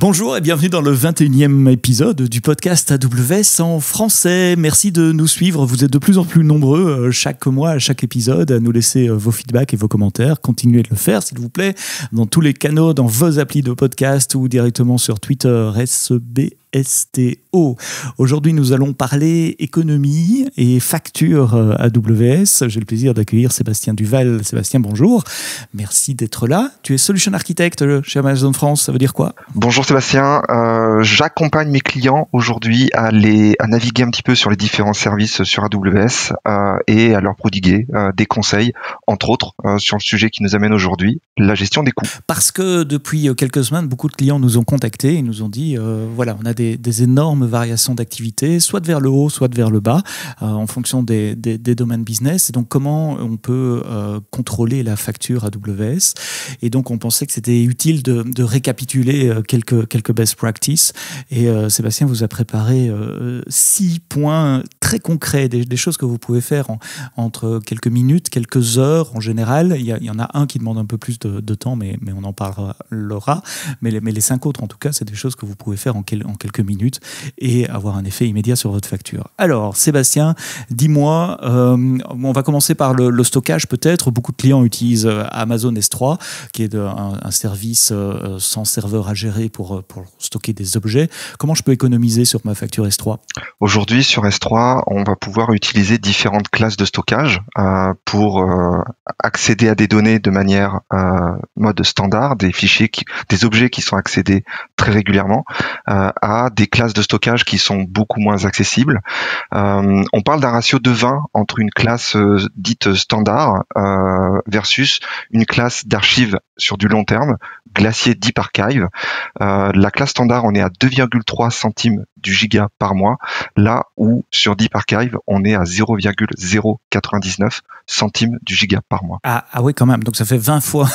Bonjour et bienvenue dans le 21e épisode du podcast AWS en français. Merci de nous suivre. Vous êtes de plus en plus nombreux chaque mois, à chaque épisode, à nous laisser vos feedbacks et vos commentaires. Continuez de le faire, s'il vous plaît, dans tous les canaux, dans vos applis de podcast ou directement sur Twitter, SBSTO. Aujourd'hui, nous allons parler économie et facture AWS. J'ai le plaisir d'accueillir Sébastien Duval. Sébastien, bonjour. Merci d'être là. Tu es Solution Architect chez Amazon France. Ça veut dire quoi ? Bonjour Sébastien. J'accompagne mes clients aujourd'hui à naviguer un petit peu sur les différents services sur AWS et à leur prodiguer des conseils, entre autres, sur le sujet qui nous amène aujourd'hui, la gestion des coûts. Parce que depuis quelques semaines, beaucoup de clients nous ont contactés et nous ont dit, voilà, on a des énormes variations d'activité, soit vers le haut, soit vers le bas, en fonction des domaines business. Et donc, comment on peut contrôler la facture AWS ? Et donc, on pensait que c'était utile de récapituler quelques best practices. Et Sébastien vous a préparé 6 points très concrets, des choses que vous pouvez faire entre quelques minutes, quelques heures en général. Il y en a un qui demande un peu plus de temps, mais on en parlera. Mais les 5 autres, en tout cas, c'est des choses que vous pouvez faire en quelques minutes et avoir un effet immédiat sur votre facture. Alors, Sébastien, dis-moi, on va commencer par le stockage peut-être. Beaucoup de clients utilisent Amazon S3, qui est un service sans serveur à gérer pour stocker des objets. Comment je peux économiser sur ma facture S3 ? Aujourd'hui, sur S3, on va pouvoir utiliser différentes classes de stockage pour accéder à des données de manière mode standard, des objets qui sont accédés très régulièrement, à des classes de stockage qui sont beaucoup moins accessibles. On parle d'un ratio de 20 entre une classe dite standard versus une classe d'archives sur du long terme, Glacier Deep Archive. La classe standard, on est à 2,3 centimes du giga par mois, là où sur Deep Archive, on est à 0,099 centimes du giga par mois. Ah oui, quand même. Donc ça fait 20 fois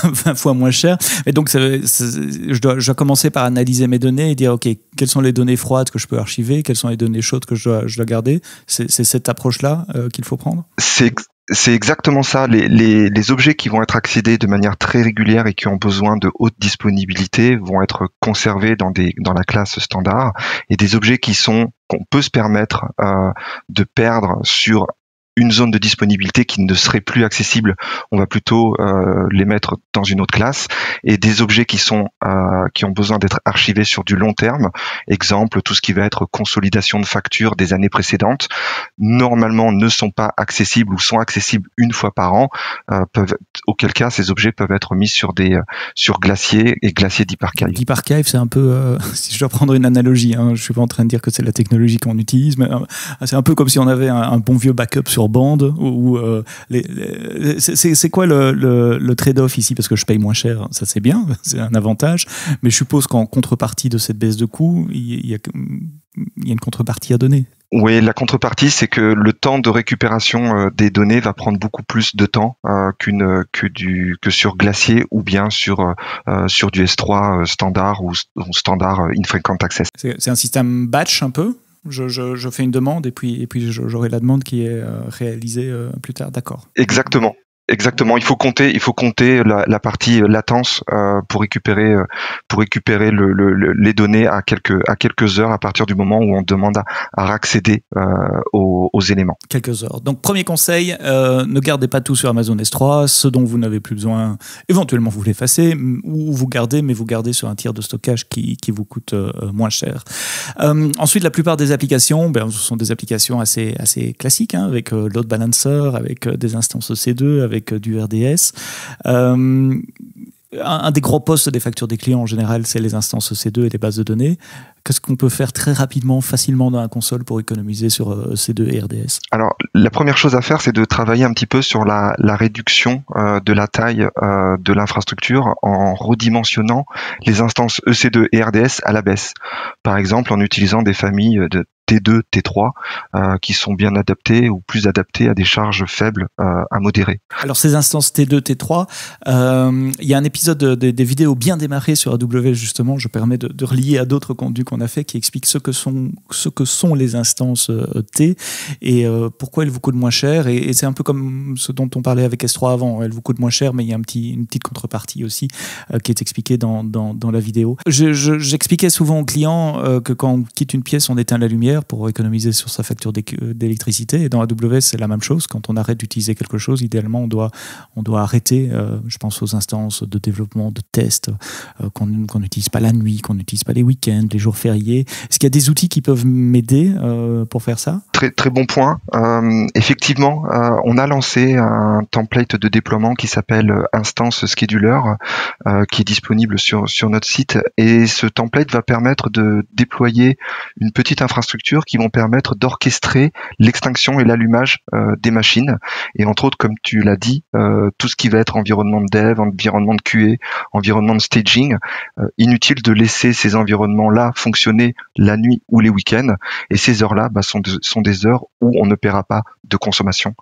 moins cher. Et donc je dois commencer par analyser mes données et dire, OK, quelles sont les données froides que je peux archiver, quelles sont les données chaudes que je dois garder. C'est cette approche-là qu'il faut prendre ? C'est exactement ça. Les objets qui vont être accédés de manière très régulière et qui ont besoin de haute disponibilité vont être conservés dans la classe standard, et des objets qu'on peut se permettre de perdre sur une zone de disponibilité qui ne serait plus accessible, on va plutôt les mettre dans une autre classe. Et des objets qui ont besoin d'être archivés sur du long terme, exemple tout ce qui va être consolidation de factures des années précédentes, normalement ne sont pas accessibles ou sont accessibles une fois par an, auquel cas ces objets peuvent être mis sur Glacier et Glacier Deep Archive. Deep Archive, c'est un peu, si je dois prendre une analogie, je suis pas en train de dire que c'est la technologie qu'on utilise, mais c'est un peu comme si on avait un bon vieux backup sur bande, c'est quoi le trade-off ici, parce que je paye moins cher, ça c'est bien, c'est un avantage, mais je suppose qu'en contrepartie de cette baisse de coût, il y a une contrepartie à donner. Oui, la contrepartie, c'est que le temps de récupération des données va prendre beaucoup plus de temps que sur Glacier ou bien sur du S3 standard ou standard Infrequent Access. C'est un système batch un peu ? Je fais une demande et puis j'aurai la demande qui est réalisée plus tard, d'accord. Exactement. Il faut compter la partie latence pour récupérer les données à quelques heures à partir du moment où on demande à accéder aux éléments. Quelques heures. Donc premier conseil, ne gardez pas tout sur Amazon S3, ce dont vous n'avez plus besoin, éventuellement vous l'effacez, ou vous gardez, mais vous gardez sur un tiers de stockage qui vous coûte moins cher. Ensuite, la plupart des applications, ce sont des applications assez classiques, avec load balancer, avec des instances EC2, avec du RDS. Un des gros postes des factures des clients en général, c'est les instances EC2 et les bases de données. Qu'est-ce qu'on peut faire très rapidement, facilement dans la console pour économiser sur EC2 et RDS ? Alors, la première chose à faire, c'est de travailler un petit peu sur la réduction de la taille de l'infrastructure en redimensionnant les instances EC2 et RDS à la baisse. Par exemple, en utilisant des familles de T2, T3, qui sont bien adaptées ou plus adaptées à des charges faibles à modérées. Alors ces instances T2, T3, il y a un épisode des vidéos bien démarrées sur AWS justement, je permets de relier à d'autres contenus qu'on a fait qui expliquent ce que sont les instances T et pourquoi elles vous coûtent moins cher et c'est un peu comme ce dont on parlait avec S3 avant, elles vous coûtent moins cher mais il y a une petite contrepartie aussi qui est expliquée dans la vidéo. J'expliquais souvent aux clients que quand on quitte une pièce, on éteint la lumière pour économiser sur sa facture d'électricité et dans AWS c'est la même chose, quand on arrête d'utiliser quelque chose, idéalement on doit arrêter, je pense aux instances de développement, de test, qu'on n'utilise pas la nuit, qu'on n'utilise pas les week-ends, les jours fériés. Est-ce qu'il y a des outils qui peuvent m'aider pour faire ça ? Très, très bon point. Effectivement, on a lancé un template de déploiement qui s'appelle Instance Scheduler, qui est disponible sur notre site. Et ce template va permettre de déployer une petite infrastructure qui vont permettre d'orchestrer l'extinction et l'allumage des machines. Et entre autres, comme tu l'as dit, tout ce qui va être environnement de dev, environnement de QA, environnement de staging, inutile de laisser ces environnements-là fonctionner la nuit ou les week-ends. Et ces heures-là sont des heures où on ne paiera pas de consommation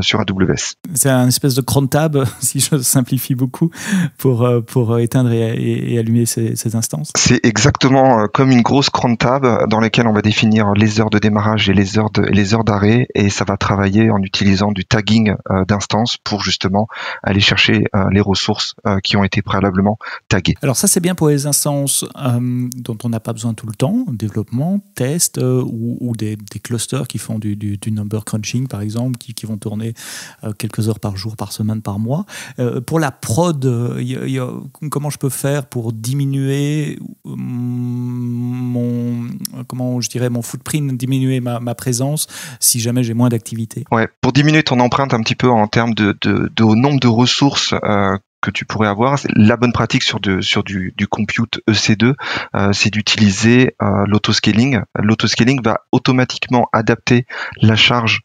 sur AWS. C'est un espèce de cron tab, si je simplifie beaucoup, pour éteindre et allumer ces instances. C'est exactement comme une grosse cron tab dans laquelle on va définir les heures de démarrage et les heures d'arrêt, et ça va travailler en utilisant du tagging d'instances pour justement aller chercher les ressources qui ont été préalablement taguées. Alors ça c'est bien pour les instances dont on n'a pas besoin tout le temps, développement, test ou des clusters qui font du number crunching par exemple, qui vont tourner quelques heures par jour, par semaine, par mois. Pour la prod, comment je peux faire pour diminuer mon footprint, diminuer ma présence si jamais j'ai moins d'activité? Ouais, pour diminuer ton empreinte un petit peu en termes de nombre de ressources que tu pourrais avoir, la bonne pratique sur du compute EC2, c'est d'utiliser l'autoscaling. L'autoscaling va automatiquement adapter la charge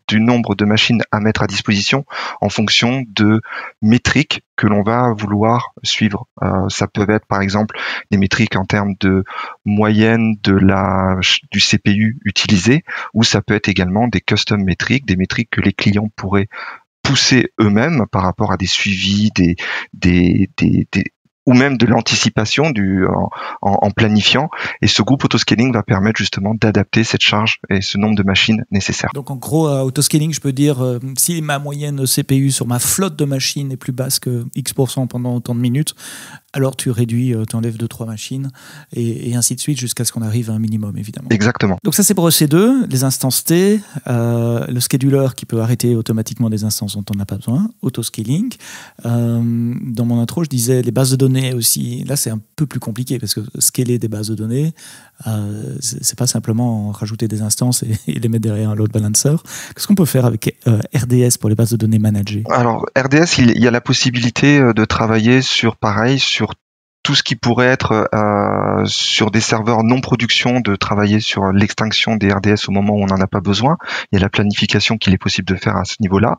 du nombre de machines à mettre à disposition en fonction de métriques que l'on va vouloir suivre. Ça peut être par exemple des métriques en termes de moyenne du CPU utilisé, ou ça peut être également des custom métriques, des métriques que les clients pourraient pousser eux-mêmes par rapport à des suivis, ou même de l'anticipation en planifiant. Et ce groupe autoscaling va permettre justement d'adapter cette charge et ce nombre de machines nécessaires. Donc en gros, autoscaling, je peux dire, si ma moyenne CPU sur ma flotte de machines est plus basse que X% pendant autant de minutes, alors tu réduis, tu enlèves 2-3 machines et ainsi de suite jusqu'à ce qu'on arrive à un minimum, évidemment. Exactement. Donc ça, c'est pour EC2, les instances T, le scheduler qui peut arrêter automatiquement des instances dont on n'a pas besoin, autoscaling. Dans mon intro, je disais les bases de données aussi. Là, c'est un peu plus compliqué parce que scaler des bases de données, c'est pas simplement rajouter des instances et les mettre derrière un load balancer. Qu'est-ce qu'on peut faire avec RDS pour les bases de données managées? Alors, RDS, il y a la possibilité de travailler sur tout ce qui pourrait être sur des serveurs non production, de travailler sur l'extinction des RDS au moment où on n'en a pas besoin. Il y a la planification qu'il est possible de faire à ce niveau-là.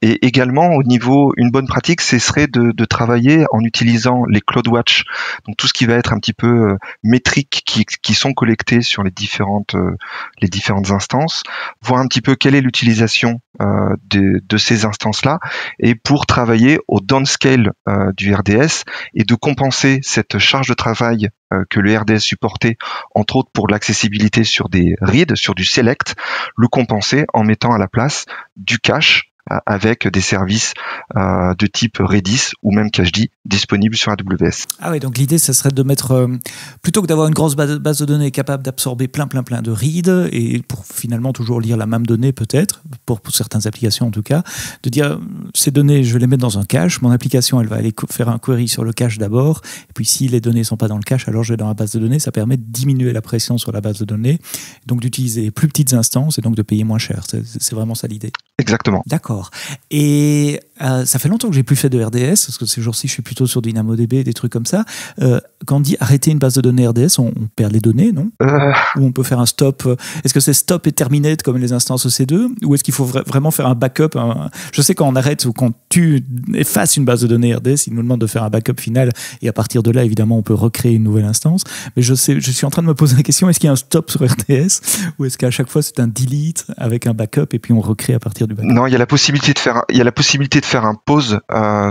Et également, une bonne pratique, ce serait de travailler en utilisant les CloudWatch, donc tout ce qui va être un petit peu métriques qui sont collectées sur les différentes instances, voir un petit peu quelle est l'utilisation de ces instances-là, et pour travailler au downscale du RDS et de compenser cette charge de travail que le RDS supportait, entre autres pour l'accessibilité sur des reads, sur du select, le compenser en mettant à la place du cache avec des services de type Redis ou même CacheD disponibles sur AWS. Ah oui, donc l'idée, ça serait de mettre, plutôt que d'avoir une grosse base de données capable d'absorber plein de reads et pour finalement toujours lire la même donnée peut-être, pour certaines applications en tout cas, de dire ces données, je vais les mettre dans un cache, mon application, elle va aller faire un query sur le cache d'abord, et puis si les données ne sont pas dans le cache, alors je vais dans la base de données, ça permet de diminuer la pression sur la base de données, donc d'utiliser les plus petites instances et donc de payer moins cher. C'est vraiment ça l'idée. Exactement. D'accord. Et Ça fait longtemps que j'ai plus fait de RDS, parce que ces jours-ci, je suis plutôt sur DynamoDB, des trucs comme ça. Quand on dit arrêter une base de données RDS, on perd les données, non? Ou on peut faire un stop. Est-ce que c'est stop et terminate comme les instances EC2? Ou est-ce qu'il faut vraiment faire un backup? Je sais quand on arrête ou quand tu effaces une base de données RDS, il nous demande de faire un backup final. Et à partir de là, évidemment, on peut recréer une nouvelle instance. Mais je suis en train de me poser la question, est-ce qu'il y a un stop sur RDS? Ou est-ce qu'à chaque fois, c'est un delete avec un backup et puis on recrée à partir du backup? Non, il y a la possibilité de faire un pause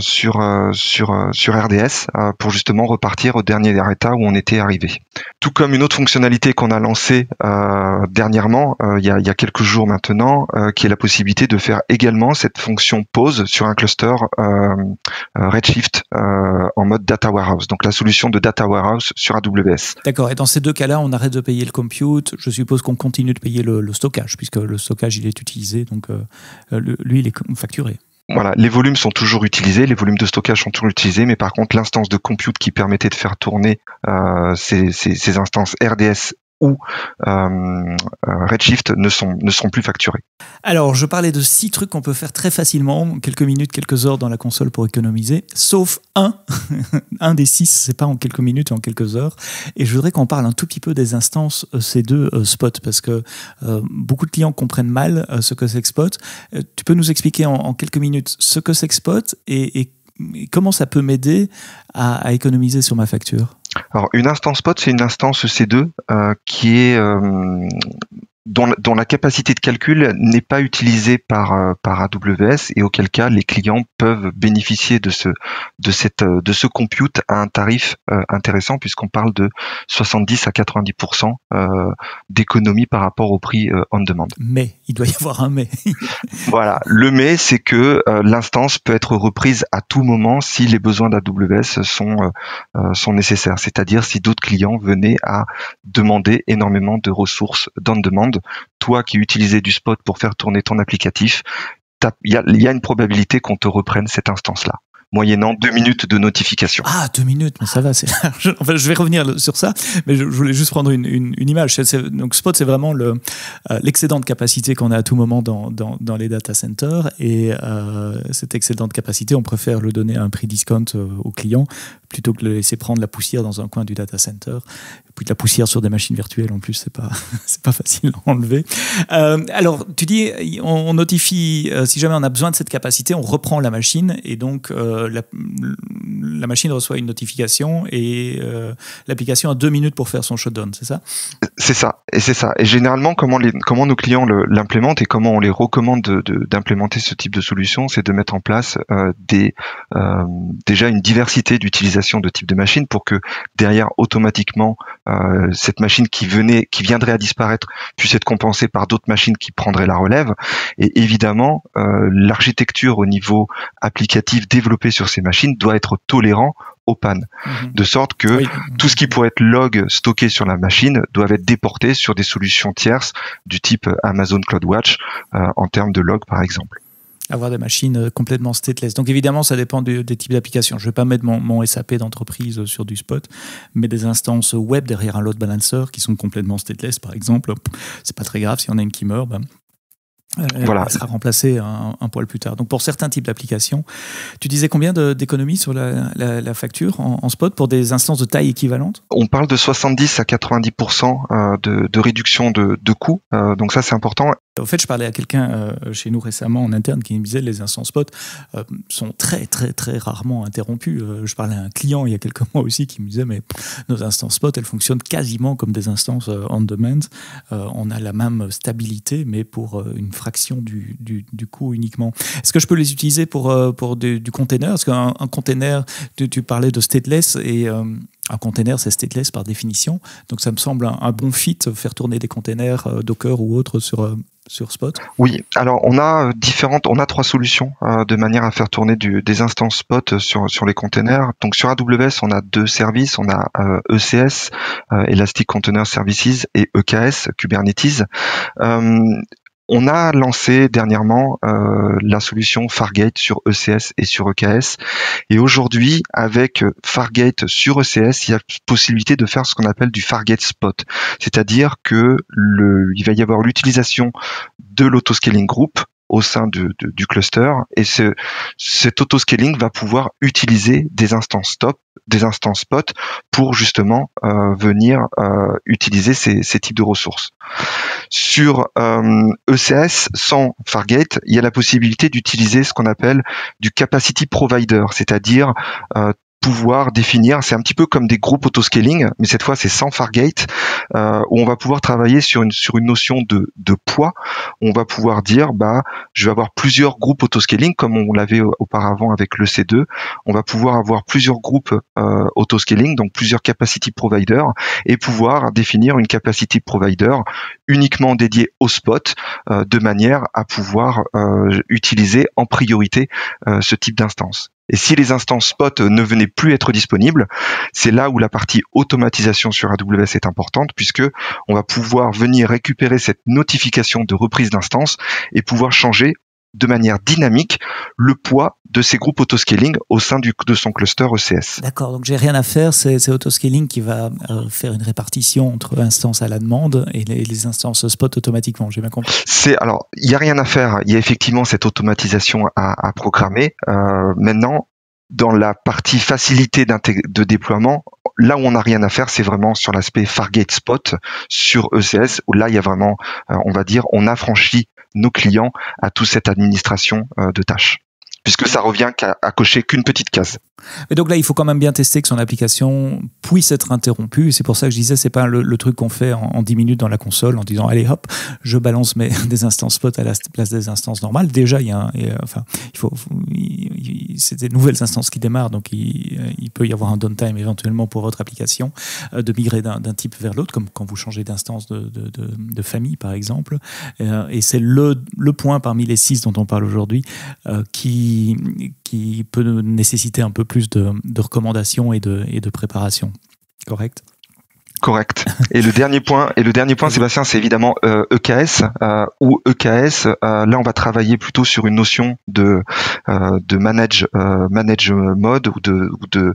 sur RDS pour justement repartir au dernier état où on était arrivé. Tout comme une autre fonctionnalité qu'on a lancée dernièrement, il y a quelques jours maintenant, qui est la possibilité de faire également cette fonction pause sur un cluster Redshift en mode Data Warehouse. Donc la solution de Data Warehouse sur AWS. D'accord. Et dans ces deux cas-là, on arrête de payer le compute. Je suppose qu'on continue de payer le stockage, puisque le stockage, il est utilisé. Donc lui, il est facturé. Voilà, les volumes sont toujours utilisés, les volumes de stockage sont toujours utilisés, mais par contre, l'instance de compute qui permettait de faire tourner ces instances RDS ou Redshift ne sont plus facturés. Alors, je parlais de 6 trucs qu'on peut faire très facilement, quelques minutes, quelques heures dans la console pour économiser, sauf un des 6, c'est pas en quelques minutes, en quelques heures. Et je voudrais qu'on parle un tout petit peu des instances EC2 Spot, parce que beaucoup de clients comprennent mal ce que c'est que Spot. Tu peux nous expliquer en quelques minutes ce que c'est que Spot et comment ça peut m'aider à économiser sur ma facture? Alors, une instance Spot, c'est une instance EC2 qui est dont la capacité de calcul n'est pas utilisée par AWS et auquel cas les clients peuvent bénéficier de ce compute à un tarif intéressant puisqu'on parle de 70 à 90% d'économie par rapport au prix on demand. Mais il doit y avoir un mais. Voilà, le mais c'est que l'instance peut être reprise à tout moment si les besoins d'AWS sont nécessaires, c'est-à-dire si d'autres clients venaient à demander énormément de ressources on-demand. Toi qui utilisais du Spot pour faire tourner ton applicatif, il y a une probabilité qu'on te reprenne cette instance-là, moyennant 2 minutes de notification. Ah, 2 minutes, mais ça va, c'est large. Enfin, je vais revenir sur ça, mais je voulais juste prendre une image. Donc, Spot, c'est vraiment l'excédent de capacité qu'on a à tout moment dans les data centers. Et cet excédent de capacité, on préfère le donner à un prix discount au client plutôt que de le laisser prendre la poussière dans un coin du data center. Et puis de la poussière sur des machines virtuelles, en plus, c'est pas facile à enlever. Alors, tu dis, on notifie, si jamais on a besoin de cette capacité, on reprend la machine et donc la machine reçoit une notification et l'application a 2 minutes pour faire son shutdown, c'est ça? C'est ça. Et généralement, comment nos clients l'implémentent et comment on les recommande d'implémenter ce type de solution, c'est de mettre en place déjà une diversité d'utilisation de types de machines pour que derrière, automatiquement, cette machine qui viendrait à disparaître puisse être compensée par d'autres machines qui prendraient la relève. Et évidemment, l'architecture au niveau applicatif développée sur ces machines doit être tolérant aux pannes, de sorte que tout ce qui pourrait être log stocké sur la machine doit être déporté sur des solutions tierces du type Amazon CloudWatch en termes de log par exemple. Avoir des machines complètement stateless. Donc évidemment, ça dépend des types d'applications. Je ne vais pas mettre mon SAP d'entreprise sur du Spot, mais des instances web derrière un load balancer qui sont complètement stateless, par exemple. C'est pas très grave si on a une qui meurt. Voilà. Elle sera remplacée un poil plus tard. Donc pour certains types d'applications, tu disais combien d'économies sur la facture en Spot pour des instances de taille équivalente? On parle de 70 à 90% de réduction de coûts. Donc ça, c'est important. En fait, je parlais à quelqu'un chez nous récemment en interne qui me disait que les instances Spot sont très, très, très rarement interrompues. Je parlais à un client il y a quelques mois aussi qui me disait mais nos instances Spot, elles fonctionnent quasiment comme des instances on-demand. On a la même stabilité, mais pour une fraction du coût uniquement. Est-ce que je peux les utiliser pour du container? Parce qu'un container, tu parlais de stateless et un container, c'est stateless par définition. Donc ça me semble un bon fit, faire tourner des containers Docker ou autres sur Spot. Oui, alors on a 3 solutions de manière à faire tourner des instances Spot sur les containers. Donc sur AWS, on a 2 services, on a ECS, Elastic Container Services, et EKS, Kubernetes. On a lancé dernièrement la solution Fargate sur ECS et sur EKS. Et aujourd'hui, avec Fargate sur ECS, il y a possibilité de faire ce qu'on appelle du Fargate Spot. C'est-à-dire que il va y avoir l'utilisation de l'autoscaling group au sein du cluster, et cet autoscaling va pouvoir utiliser des instances stop, des instances spot pour justement venir utiliser ces types de ressources. Sur ECS sans Fargate, il y a la possibilité d'utiliser ce qu'on appelle du capacity provider, c'est-à-dire pouvoir définir, c'est un petit peu comme des groupes autoscaling, mais cette fois c'est sans Fargate, où on va pouvoir travailler sur une notion de poids. On va pouvoir dire, je vais avoir plusieurs groupes autoscaling, comme on l'avait auparavant avec le C2. On va pouvoir avoir plusieurs groupes autoscaling, donc plusieurs capacity providers, et pouvoir définir une capacity provider uniquement dédiée au spot, de manière à pouvoir utiliser en priorité ce type d'instance. Et si les instances spot ne venaient plus être disponibles, c'est là où la partie automatisation sur AWS est importante, puisque on va pouvoir venir récupérer cette notification de reprise d'instance et pouvoir changer de manière dynamique le poids de ces groupes autoscaling au sein de son cluster ECS. D'accord, donc j'ai rien à faire, c'est autoscaling qui va faire une répartition entre instances à la demande et les instances spot automatiquement, j'ai bien compris. Alors, il n'y a rien à faire, il y a effectivement cette automatisation à programmer. Maintenant, dans la partie facilité de déploiement, là où on n'a rien à faire, c'est vraiment sur l'aspect Fargate Spot sur ECS, où là, il y a vraiment, on va dire, on affranchit nos clients à toute cette administration de tâches, puisque ça revient à cocher qu'une petite case. Et donc là, il faut quand même bien tester que son application puisse être interrompue. C'est pour ça que je disais, c'est pas le truc qu'on fait en 10 minutes dans la console en disant allez hop, je balance des instances spot à la place des instances normales. Déjà, c'est des nouvelles instances qui démarrent, donc il peut y avoir un downtime éventuellement pour votre application de migrer d'un type vers l'autre, comme quand vous changez d'instance de famille par exemple. Et c'est le point parmi les 6 dont on parle aujourd'hui qui peut nécessiter un peu plus de recommandations et de préparation. Correct ? Correct. Et le dernier point, Sébastien, c'est évidemment EKS ou EKS. Là, on va travailler plutôt sur une notion de manage mode ou de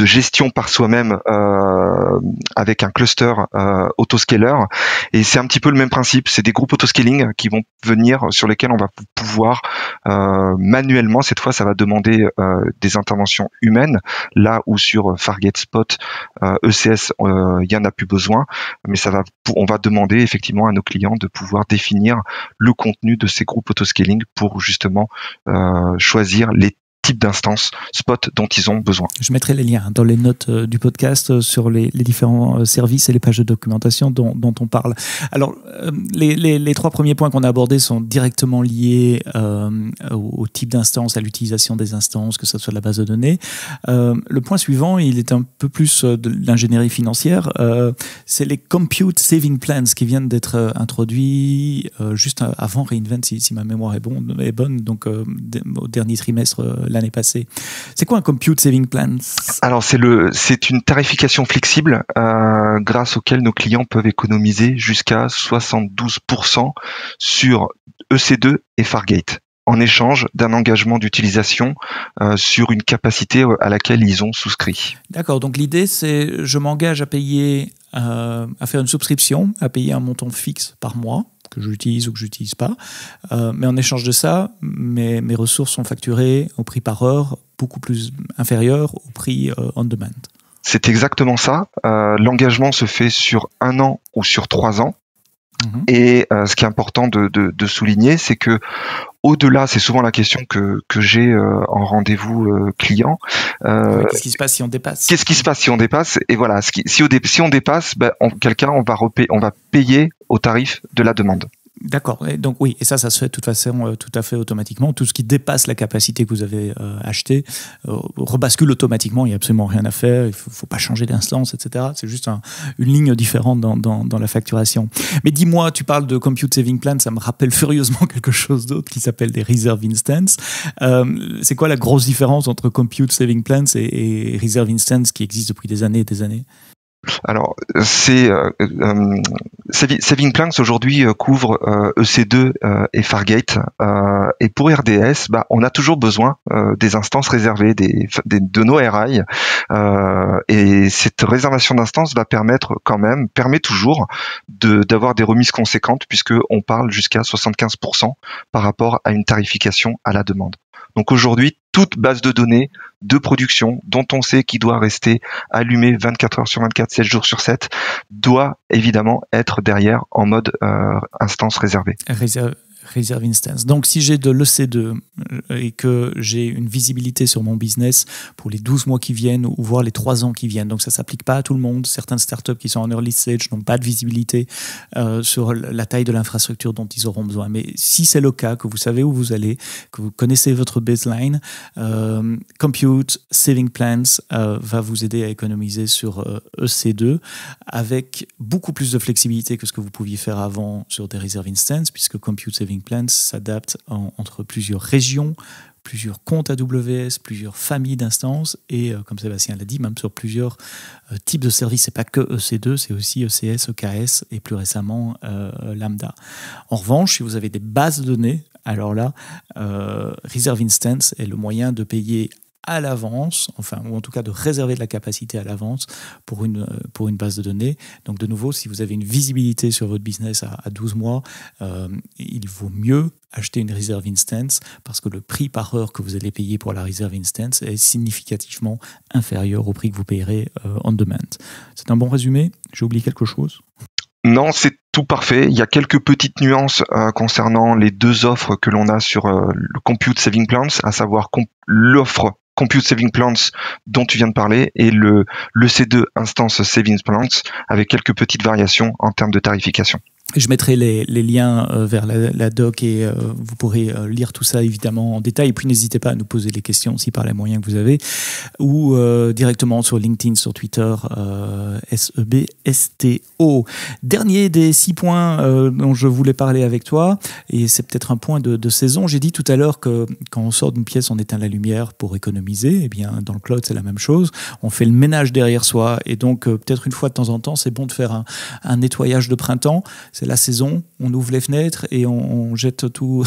gestion par soi-même avec un cluster autoscaler, et c'est un petit peu le même principe. C'est des groupes autoscaling qui vont venir, sur lesquels on va pouvoir manuellement, cette fois ça va demander des interventions humaines, là où sur Fargate Spot ECS il y en a plus besoin, mais on va demander effectivement à nos clients de pouvoir définir le contenu de ces groupes autoscaling pour justement choisir les type d'instances spot dont ils ont besoin. Je mettrai les liens dans les notes du podcast sur les différents services et les pages de documentation dont on parle. Alors, les 3 premiers points qu'on a abordés sont directement liés au type d'instance, à l'utilisation des instances, que ce soit de la base de données. Le point suivant, il est un peu plus de l'ingénierie financière. C'est les Compute Saving Plans qui viennent d'être introduits juste avant reInvent, si ma mémoire est bonne, donc au dernier trimestre l'année passée. C'est quoi un Compute Saving Plan ? Alors c'est une tarification flexible grâce auquel nos clients peuvent économiser jusqu'à 72% sur EC2 et Fargate, en échange d'un engagement d'utilisation sur une capacité à laquelle ils ont souscrit. D'accord, donc l'idée c'est je m'engage à payer, à faire une souscription, à payer un montant fixe par mois, que j'utilise ou que je n'utilise pas. Mais en échange de ça, mes ressources sont facturées au prix par heure beaucoup plus inférieur au prix on demand. C'est exactement ça. L'engagement se fait sur 1 an ou sur 3 ans. Et ce qui est important de souligner, c'est que au-delà, c'est souvent la question que j'ai en rendez-vous client. Qu'est-ce qui se passe si on dépasse ? Qu'est-ce qui se passe si on dépasse ? Et voilà, si on dépasse, on va payer au tarif de la demande. D'accord. Et donc oui, et ça se fait de toute façon tout à fait automatiquement. Tout ce qui dépasse la capacité que vous avez achetée rebascule automatiquement. Il n'y a absolument rien à faire. Il faut pas changer d'instance, etc. C'est juste une ligne différente dans la facturation. Mais dis-moi, tu parles de Compute Saving Plan, ça me rappelle furieusement quelque chose d'autre qui s'appelle des Reserve Instance. C'est quoi la grosse différence entre Compute Saving Plans et Reserve Instance qui existe depuis des années et des années ? Alors, Saving Planks aujourd'hui couvre EC2 et Fargate. Et pour RDS, on a toujours besoin des instances réservées de nos RI. Et cette réservation d'instances permet toujours d'avoir des remises conséquentes, puisque on parle jusqu'à 75% par rapport à une tarification à la demande. Donc aujourd'hui, toute base de données de production dont on sait qu'il doit rester allumé 24 heures sur 24, 7 jours sur 7, doit évidemment être derrière en mode instance réservée. Reserve instance. Donc, si j'ai de l'EC2 et que j'ai une visibilité sur mon business pour les 12 mois qui viennent ou voire les 3 ans qui viennent, donc ça ne s'applique pas à tout le monde. Certaines startups qui sont en early stage n'ont pas de visibilité sur la taille de l'infrastructure dont ils auront besoin. Mais si c'est le cas, que vous savez où vous allez, que vous connaissez votre baseline, Compute Saving Plans va vous aider à économiser sur EC2 avec beaucoup plus de flexibilité que ce que vous pouviez faire avant sur des Reserve Instances, puisque Compute Saving Plans s'adapte entre plusieurs régions, plusieurs comptes AWS, plusieurs familles d'instances et, comme Sébastien l'a dit, même sur plusieurs types de services. Ce n'est pas que EC2, c'est aussi ECS, EKS et plus récemment Lambda. En revanche, si vous avez des bases de données, alors là, Reserve Instance est le moyen de payer à l'avance, ou en tout cas de réserver de la capacité à l'avance pour une base de données. Donc de nouveau, si vous avez une visibilité sur votre business à 12 mois, il vaut mieux acheter une Reserve Instance parce que le prix par heure que vous allez payer pour la Reserve Instance est significativement inférieur au prix que vous payerez on demand. C'est un bon résumé? J'ai oublié quelque chose? Non, c'est tout parfait. Il y a quelques petites nuances concernant les deux offres que l'on a sur le Compute Saving Plans, à savoir l'offre Compute Saving Plans dont tu viens de parler et le C2 Instance Saving Plans avec quelques petites variations en termes de tarification. Je mettrai les liens vers la doc et vous pourrez lire tout ça évidemment en détail. Et puis n'hésitez pas à nous poser les questions aussi par les moyens que vous avez ou directement sur LinkedIn, sur Twitter, SEBSTO. Dernier des 6 points dont je voulais parler avec toi, et c'est peut-être un point de saison. J'ai dit tout à l'heure que quand on sort d'une pièce, on éteint la lumière pour économiser. Eh bien, dans le cloud, c'est la même chose. On fait le ménage derrière soi et donc peut-être une fois de temps en temps, c'est bon de faire un nettoyage de printemps. C'est la saison, on ouvre les fenêtres et on jette toute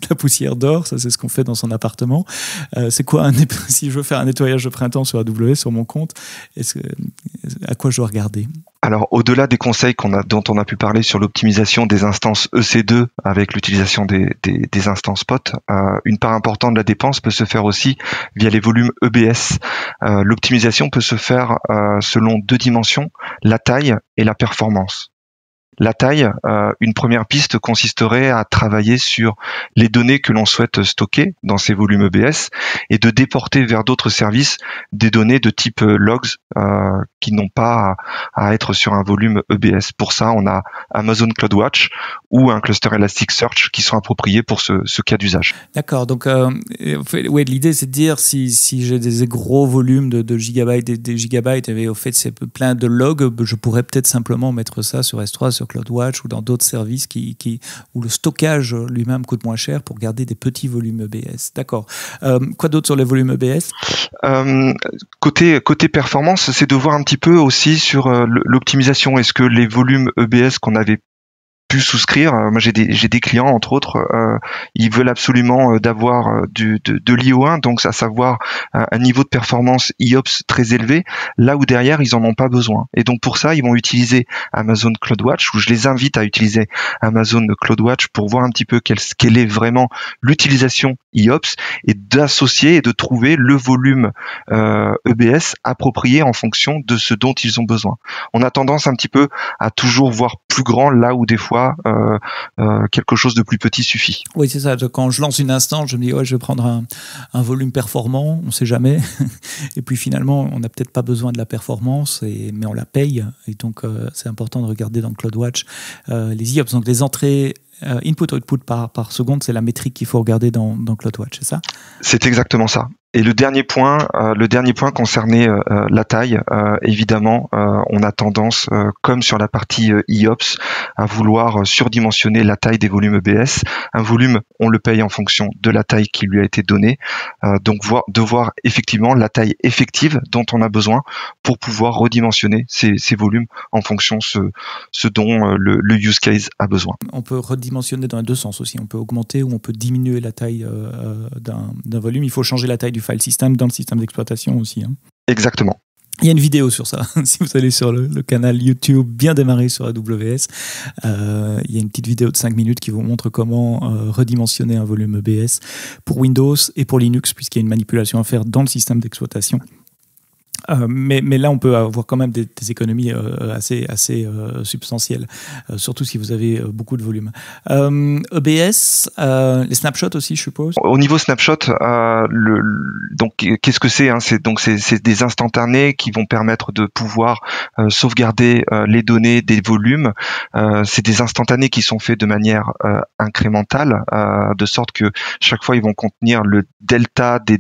la poussière dehors. Ça, c'est ce qu'on fait dans son appartement. C'est quoi si je veux faire un nettoyage de printemps sur AWS, sur mon compte, à quoi je dois regarder? Alors, au-delà des conseils dont on a pu parler sur l'optimisation des instances EC2 avec l'utilisation des instances POT, une part importante de la dépense peut se faire aussi via les volumes EBS. L'optimisation peut se faire selon 2 dimensions, la taille et la performance. La taille, une première piste consisterait à travailler sur les données que l'on souhaite stocker dans ces volumes EBS et de déporter vers d'autres services des données de type logs qui n'ont pas à être sur un volume EBS. Pour ça, on a Amazon CloudWatch ou un cluster Elasticsearch qui sont appropriés pour ce cas d'usage. D'accord. Donc, l'idée, c'est de dire si j'ai des gros volumes de gigabytes et des gigabytes et au fait, c'est plein de logs, je pourrais peut-être simplement mettre ça sur S3, sur CloudWatch ou dans d'autres services où le stockage lui-même coûte moins cher pour garder des petits volumes EBS. D'accord. Quoi d'autre sur les volumes EBS? Côté performance, c'est de voir un petit peu aussi sur l'optimisation. Est-ce que les volumes EBS qu'on avait pu souscrire, moi j'ai des clients entre autres, ils veulent absolument d'avoir de l'IO1, donc à savoir un niveau de performance IOPS très élevé, là où derrière ils en ont pas besoin. Et donc pour ça ils vont utiliser Amazon CloudWatch, ou je les invite à utiliser Amazon CloudWatch pour voir un petit peu quelle est vraiment l'utilisation IOPS et d'associer et de trouver le volume EBS approprié en fonction de ce dont ils ont besoin. On a tendance un petit peu à toujours voir plus grand là où des fois quelque chose de plus petit suffit. Oui, c'est ça. Quand je lance une instance, je me dis je vais prendre un volume performant, on ne sait jamais. Et puis finalement, on n'a peut-être pas besoin de la performance, mais on la paye. Et donc, c'est important de regarder dans CloudWatch les IOPS, donc les entrées input-output par seconde, c'est la métrique qu'il faut regarder dans CloudWatch, c'est ça? C'est exactement ça. Et le dernier point concernait la taille. Évidemment, on a tendance, comme sur la partie IOPS, à vouloir surdimensionner la taille des volumes EBS. Un volume, on le paye en fonction de la taille qui lui a été donnée. Donc, de voir effectivement la taille effective dont on a besoin pour pouvoir redimensionner ces volumes en fonction ce dont le use case a besoin. On peut redimensionner dans les deux sens aussi. On peut augmenter ou on peut diminuer la taille d'un volume. Il faut changer la taille du file system dans le système d'exploitation aussi. Hein. Exactement. Il y a une vidéo sur ça. Si vous allez sur le canal YouTube bien démarré sur AWS, il y a une petite vidéo de 5 minutes qui vous montre comment redimensionner un volume EBS pour Windows et pour Linux, puisqu'il y a une manipulation à faire dans le système d'exploitation. Mais là, on peut avoir quand même des économies assez substantielles, surtout si vous avez beaucoup de volume. EBS, les snapshots aussi, je suppose. Au niveau snapshot, donc qu'est-ce que c'est, hein, c'est des instantanés qui vont permettre de pouvoir sauvegarder les données des volumes. C'est des instantanés qui sont faits de manière incrémentale, de sorte que chaque fois ils vont contenir le delta des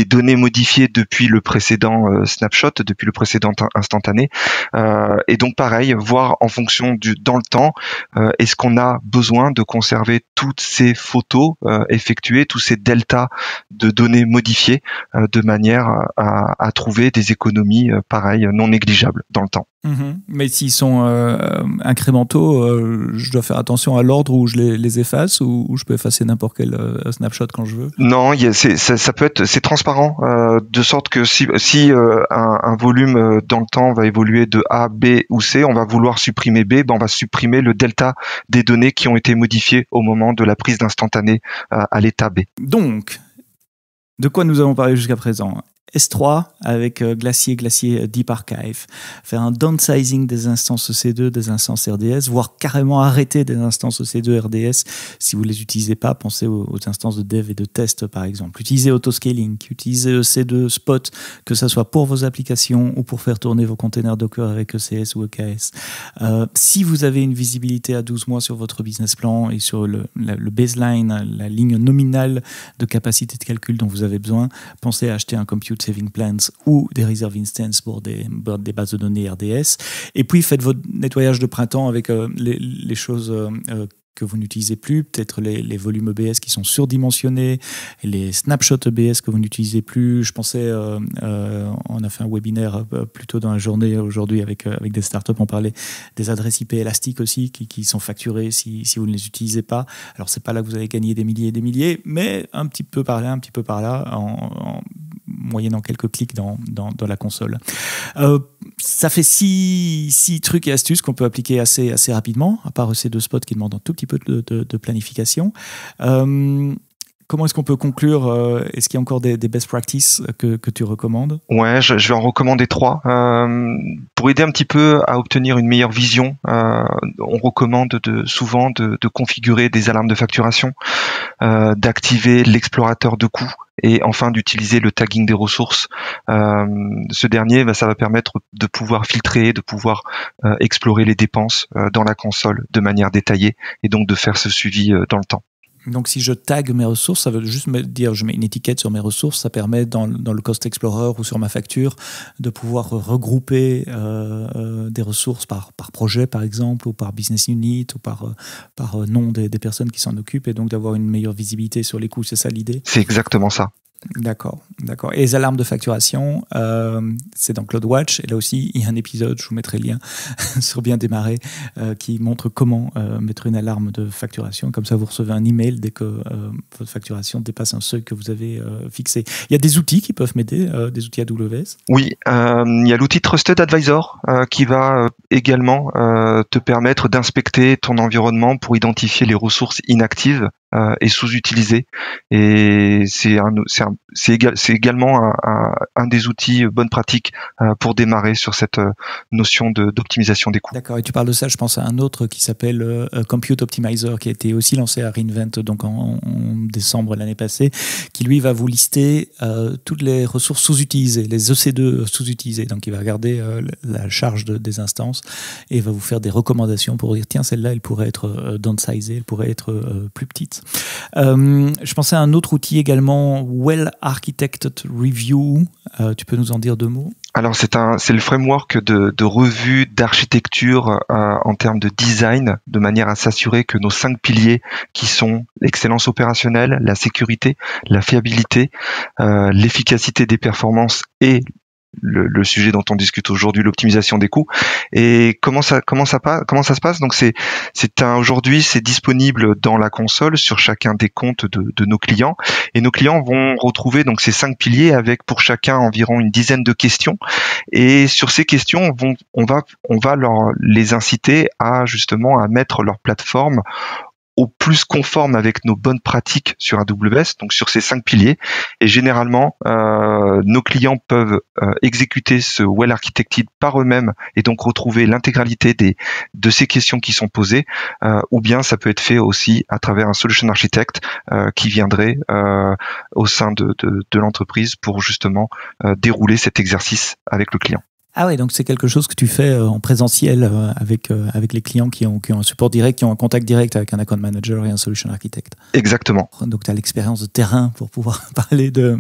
données modifiées depuis le précédent snapshot, depuis le précédent instantané, et donc pareil, voir en fonction dans le temps, est-ce qu'on a besoin de conserver toutes ces photos effectuées, tous ces deltas de données modifiées, de manière à trouver des économies pareilles, non négligeables dans le temps. Mais s'ils sont incrémentaux, je dois faire attention à l'ordre où je les efface, ou je peux effacer n'importe quel snapshot quand je veux? Non, ça peut être, c'est transparent, de sorte que si un volume dans le temps va évoluer de A, B ou C, on va vouloir supprimer B, on va supprimer le delta des données qui ont été modifiées au moment de la prise d'instantané à l'état B. Donc, de quoi nous avons parlé jusqu'à présent? S3 avec Glacier Deep Archive, faire un downsizing des instances EC2, des instances RDS, voire carrément arrêter des instances EC2 RDS si vous ne les utilisez pas. Pensez aux instances de dev et de test par exemple. Utilisez Autoscaling, utilisez EC2 Spot, que ce soit pour vos applications ou pour faire tourner vos containers Docker avec ECS ou EKS. Si vous avez une visibilité à 12 mois sur votre business plan et sur le baseline, la ligne nominale de capacité de calcul dont vous avez besoin, pensez à acheter un compute saving plans ou des reserve instances pour des bases de données RDS. Et puis faites votre nettoyage de printemps avec les choses que vous n'utilisez plus, peut-être les volumes EBS qui sont surdimensionnés, les snapshots EBS que vous n'utilisez plus. Je pensais, on a fait un webinaire plus tôt dans la journée aujourd'hui avec des startups, on parlait des adresses IP élastiques aussi qui sont facturées si vous ne les utilisez pas. Alors c'est pas là que vous allez gagner des milliers et des milliers, mais un petit peu par là, un petit peu par là, en moyennant quelques clics dans la console. Ça fait six trucs et astuces qu'on peut appliquer assez rapidement, à part ces deux spots qui demandent un tout petit peu de planification. Comment est-ce qu'on peut conclure? Est-ce qu'il y a encore des best practices que tu recommandes? Ouais, je vais en recommander 3. Pour aider un petit peu à obtenir une meilleure vision, on recommande souvent de configurer des alarmes de facturation, d'activer l'explorateur de coûts et enfin d'utiliser le tagging des ressources. Ce dernier, ça va permettre de pouvoir filtrer, de pouvoir explorer les dépenses dans la console de manière détaillée et donc de faire ce suivi dans le temps. Donc, si je tag mes ressources, ça veut juste me dire je mets une étiquette sur mes ressources. Ça permet dans le Cost Explorer ou sur ma facture de pouvoir regrouper des ressources par projet, par exemple, ou par business unit, ou par nom des personnes qui s'en occupent, et donc d'avoir une meilleure visibilité sur les coûts. C'est ça l'idée? C'est exactement ça. D'accord. Et les alarmes de facturation, c'est dans CloudWatch. Et là aussi, il y a un épisode, je vous mettrai le lien, sur Bien Démarrer, qui montre comment mettre une alarme de facturation. Comme ça, vous recevez un email dès que votre facturation dépasse un seuil que vous avez fixé. Il y a des outils qui peuvent m'aider, des outils AWS? Oui, il y a l'outil Trusted Advisor qui va également te permettre d'inspecter ton environnement pour identifier les ressources inactives et sous-utilisées. Et c'est également un des outils bonne pratique pour démarrer sur cette notion d'optimisation des coûts. D'accord, et tu parles de ça, je pense à un autre qui s'appelle Compute Optimizer, qui a été aussi lancé à reInvent donc en décembre l'année passée, qui lui va vous lister toutes les ressources sous-utilisées, les EC2 sous-utilisées. Donc il va regarder la charge des instances et va vous faire des recommandations pour dire tiens, celle-là elle pourrait être downsizée, elle pourrait être plus petite. Je pensais à un autre outil également, Well Architected Review. Tu peux nous en dire 2 mots? Alors c'est le framework de revue d'architecture en termes de design, de manière à s'assurer que nos 5 piliers qui sont l'excellence opérationnelle, la sécurité, la fiabilité, l'efficacité des performances et le sujet dont on discute aujourd'hui, l'optimisation des coûts. Et comment ça se passe? Donc aujourd'hui c'est disponible dans la console sur chacun des comptes de nos clients, et nos clients vont retrouver donc ces 5 piliers avec pour chacun environ une dizaine de questions. Et sur ces questions, on va les inciter à justement à mettre leur plateforme au plus conforme avec nos bonnes pratiques sur AWS, donc sur ces 5 piliers. Et généralement, nos clients peuvent exécuter ce Well Architected par eux-mêmes et donc retrouver l'intégralité de ces questions qui sont posées, ou bien ça peut être fait aussi à travers un solution architect qui viendrait au sein de l'entreprise pour justement dérouler cet exercice avec le client. Ah oui, donc c'est quelque chose que tu fais en présentiel avec les clients qui ont un support direct, qui ont un contact direct avec un account manager et un solution architect. Exactement. Donc tu as l'expérience de terrain pour pouvoir parler de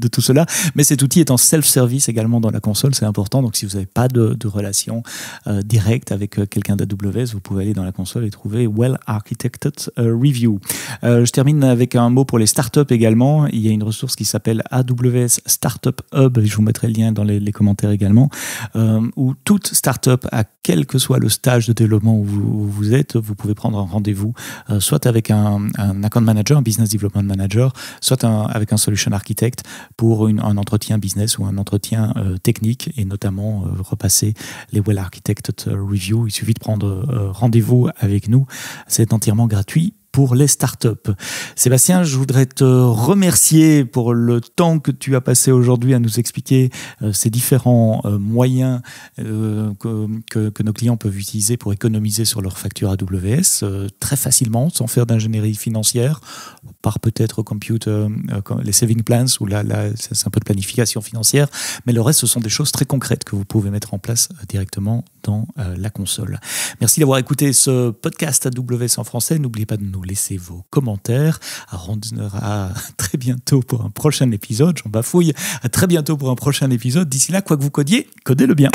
tout cela. Mais cet outil est en self-service également dans la console, c'est important. Donc si vous n'avez pas de relation directe avec quelqu'un d'AWS, vous pouvez aller dans la console et trouver Well Architected Review. Je termine avec un mot pour les startups également. Il y a une ressource qui s'appelle AWS Startup Hub, je vous mettrai le lien dans les commentaires également. Où toute start-up, à quel que soit le stage de développement où vous êtes, vous pouvez prendre un rendez-vous, soit avec un account manager, un business development manager, soit avec un solution architect pour un entretien business ou un entretien technique, et notamment repasser les Well Architected Review. Il suffit de prendre rendez-vous avec nous. C'est entièrement gratuit pour les startups. Sébastien, je voudrais te remercier pour le temps que tu as passé aujourd'hui à nous expliquer ces différents moyens que nos clients peuvent utiliser pour économiser sur leur facture AWS très facilement, sans faire d'ingénierie financière, par peut-être les saving plans, où là c'est un peu de planification financière, mais le reste, ce sont des choses très concrètes que vous pouvez mettre en place directement dans la console. Merci d'avoir écouté ce podcast AWS en français. N'oubliez pas de nous laisser vos commentaires. À très bientôt pour un prochain épisode. J'en bafouille. À très bientôt pour un prochain épisode. D'ici là, quoi que vous codiez, codez-le bien.